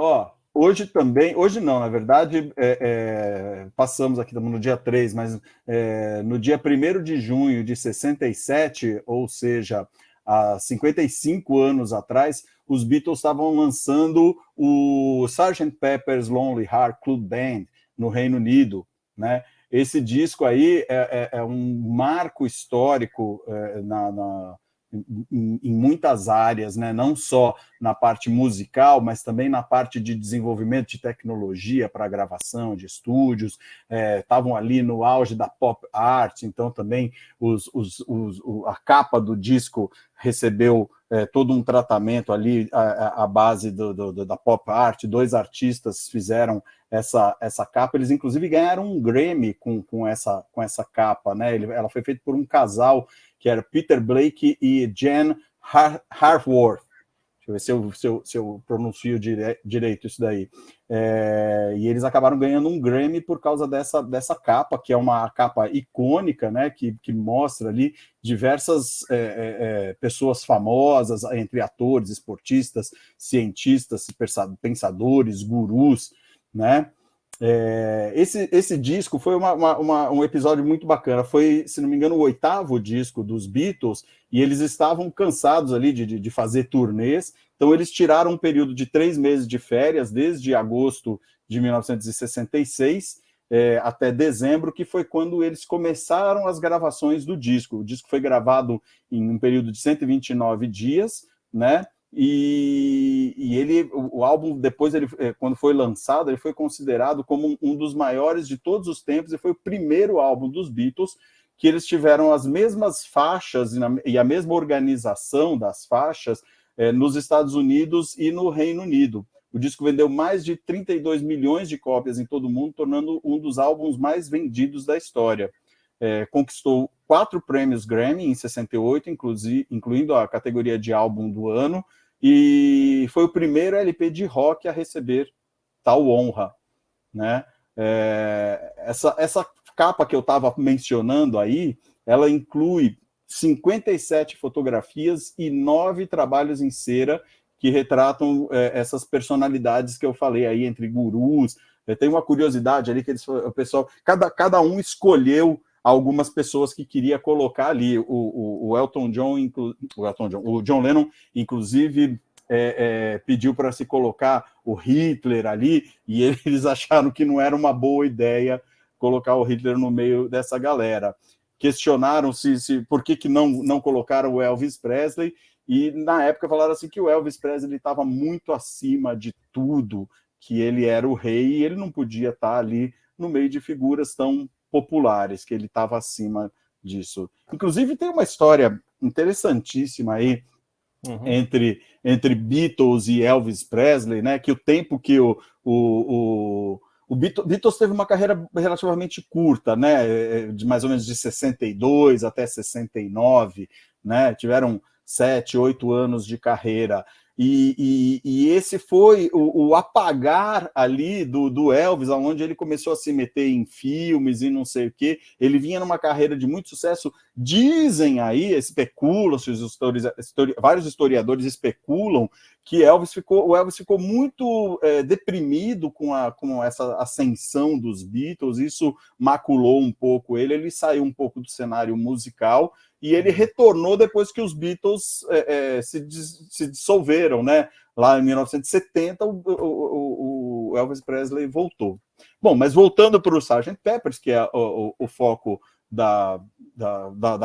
Ó, hoje também, hoje não, na verdade, passamos aqui, estamos no dia 3, mas no dia 1º de junho de 67, ou seja, há 55 anos atrás, os Beatles estavam lançando o Sgt. Pepper's Lonely Heart Club Band no Reino Unido, né? Esse disco aí é um marco histórico em muitas áreas, né? Não só na parte musical, mas também na parte de desenvolvimento de tecnologia para gravação de estúdios, estavam ali no auge da pop art, então também a capa do disco recebeu todo um tratamento ali à base da pop art. 2 artistas fizeram essa capa, eles inclusive ganharam um Grammy com essa capa, né? Ela foi feita por um casal que era Peter Blake e Jen Harworth. Deixa eu ver se eu pronuncio direito isso daí. E eles acabaram ganhando um Grammy por causa dessa capa, que é uma capa icônica, né, que mostra ali diversas pessoas famosas, entre atores, esportistas, cientistas, pensadores, gurus, né? Esse disco foi um episódio muito bacana. Foi, se não me engano, o 8º disco dos Beatles, e eles estavam cansados ali de fazer turnês, então eles tiraram um período de 3 meses de férias, desde agosto de 1966 até dezembro, que foi quando eles começaram as gravações do disco. O disco foi gravado em um período de 129 dias, né? E o álbum, depois, quando foi lançado, ele foi considerado como um dos maiores de todos os tempos, e foi o primeiro álbum dos Beatles que eles tiveram as mesmas faixas e a mesma organização das faixas nos Estados Unidos e no Reino Unido. O disco vendeu mais de 32 milhões de cópias em todo o mundo, tornando um dos álbuns mais vendidos da história. Conquistou 4 prêmios Grammy em 68, incluindo a categoria de álbum do ano, e foi o primeiro LP de rock a receber tal honra, né? Essa capa que eu estava mencionando aí, ela inclui 57 fotografias e 9 trabalhos em cera que retratam essas personalidades que eu falei aí, entre gurus. Tem uma curiosidade ali que o pessoal, cada um escolheu algumas pessoas que queria colocar ali. O Elton John, o John Lennon, inclusive, pediu para se colocar o Hitler ali, e eles acharam que não era uma boa ideia colocar o Hitler no meio dessa galera. Questionaram por que não colocaram o Elvis Presley, e na época falaram assim que o Elvis Presley estava muito acima de tudo, que ele era o rei e ele não podia estar ali no meio de figuras tão populares, que ele estava acima disso. Inclusive tem uma história interessantíssima aí entre Beatles e Elvis Presley, né? Que o tempo que o Beatles teve uma carreira relativamente curta, né? De mais ou menos de 62 até 69, né? Tiveram 7, 8 anos de carreira. E esse foi o apagar ali do Elvis, onde ele começou a se meter em filmes e não sei o quê. Ele vinha numa carreira de muito sucesso. Dizem aí, especulam, vários historiadores especulam que o Elvis ficou muito deprimido com essa ascensão dos Beatles. Isso maculou um pouco ele saiu um pouco do cenário musical, e ele retornou depois que os Beatles se dissolveram, né? Lá em 1970, o Elvis Presley voltou. Bom, mas voltando para o Sgt. Pepper's, que é o foco da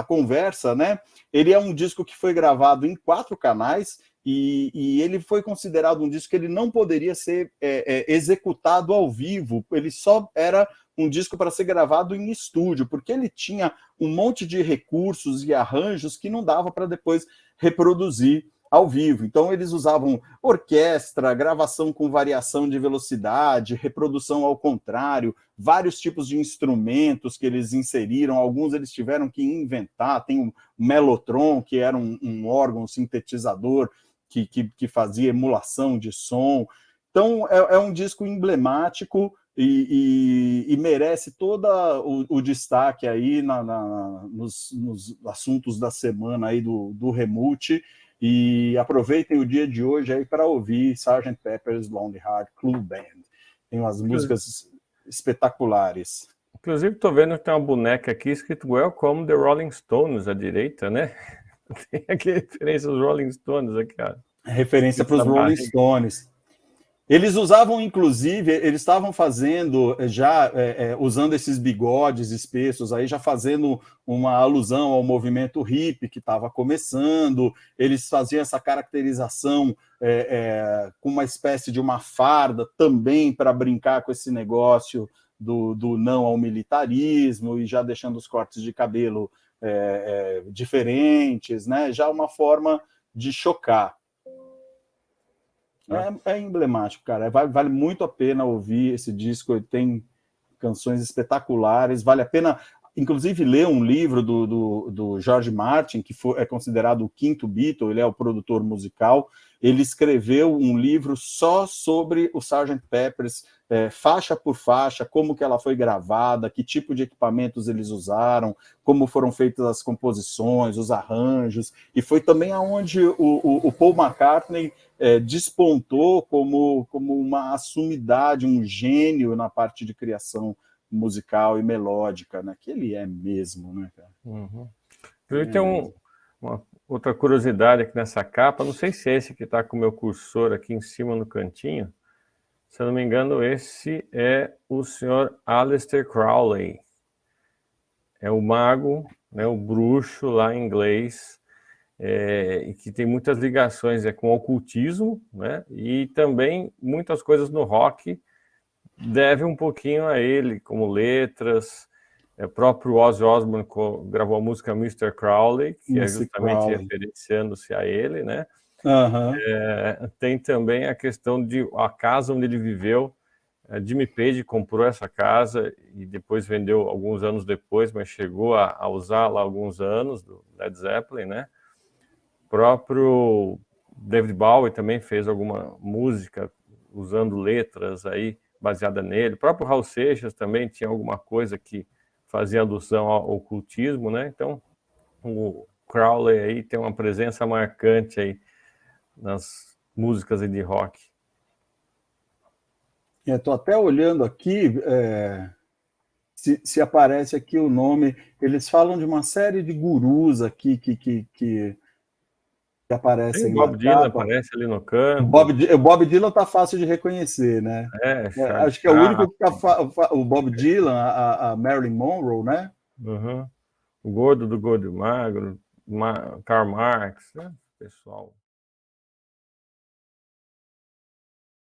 conversa, né? Ele é um disco que foi gravado em 4 canais, e ele foi considerado um disco que ele não poderia ser executado ao vivo, ele só era um disco para ser gravado em estúdio, porque ele tinha um monte de recursos e arranjos que não dava para depois reproduzir ao vivo. Então eles usavam orquestra, gravação com variação de velocidade, reprodução ao contrário, vários tipos de instrumentos que eles inseriram. Alguns eles tiveram que inventar. Tem o Mellotron, que era um órgão sintetizador que fazia emulação de som. Então é um disco emblemático e merece todo o destaque aí nos assuntos da semana aí do Remute. e aproveitem o dia de hoje aí para ouvir Sgt. Pepper's Lonely Heart Club Band. Tem umas músicas espetaculares. Inclusive, estou vendo que tem uma boneca aqui escrito Welcome the Rolling Stones à direita, né? Tem aqui referência aos Rolling Stones aqui, cara. Referência para os Rolling Stones. Eles usavam, inclusive, eles estavam fazendo, já usando esses bigodes espessos, aí já fazendo uma alusão ao movimento hippie que estava começando, eles faziam essa caracterização com uma espécie de uma farda também para brincar com esse negócio do não ao militarismo, e já deixando os cortes de cabelo diferentes, né? Já uma forma de chocar. É emblemático, cara. Vale muito a pena ouvir esse disco. Ele tem canções espetaculares. Vale a pena, inclusive, ler um livro do George Martin, que é considerado o quinto Beatle. Ele é o produtor musical. Ele escreveu um livro só sobre o Sgt. Pepper's, faixa por faixa, como que ela foi gravada, que tipo de equipamentos eles usaram, como foram feitas as composições, os arranjos, e foi também aonde o Paul McCartney despontou como uma assumidade, um gênio na parte de criação musical e melódica, né? Que ele é mesmo, né, cara? Uhum. Tem uma outra curiosidade aqui nessa capa, não sei se é esse que está com o meu cursor aqui em cima no cantinho. Se eu não me engano, esse é o senhor Aleister Crowley. É o mago, né, o bruxo lá em inglês, e que tem muitas ligações com o ocultismo, né, e também muitas coisas no rock deve um pouquinho a ele, como letras. O próprio Ozzy Osbourne gravou a música Mr. Crowley, que é justamente referenciando-se a ele, né? Uhum. Tem também a questão de a casa onde ele viveu. Jimmy Page comprou essa casa e depois vendeu alguns anos depois, mas chegou a usá-la alguns anos, do Led Zeppelin, né? O próprio David Bowie também fez alguma música usando letras aí baseada nele. O próprio Raul Seixas também tinha alguma coisa que fazia alusão ao ocultismo, né? Então, o Crowley aí tem uma presença marcante aí nas músicas de rock. Estou até olhando aqui, se aparece aqui o nome. Eles falam de uma série de gurus aqui que aparecem na Bob Dylan aparece ali no canto. O Bob Dylan tá fácil de reconhecer, né? Acho que é o único que o Bob Dylan, a Marilyn Monroe, né? Uhum. O gordo do gordo magro, Karl Marx, né? Pessoal.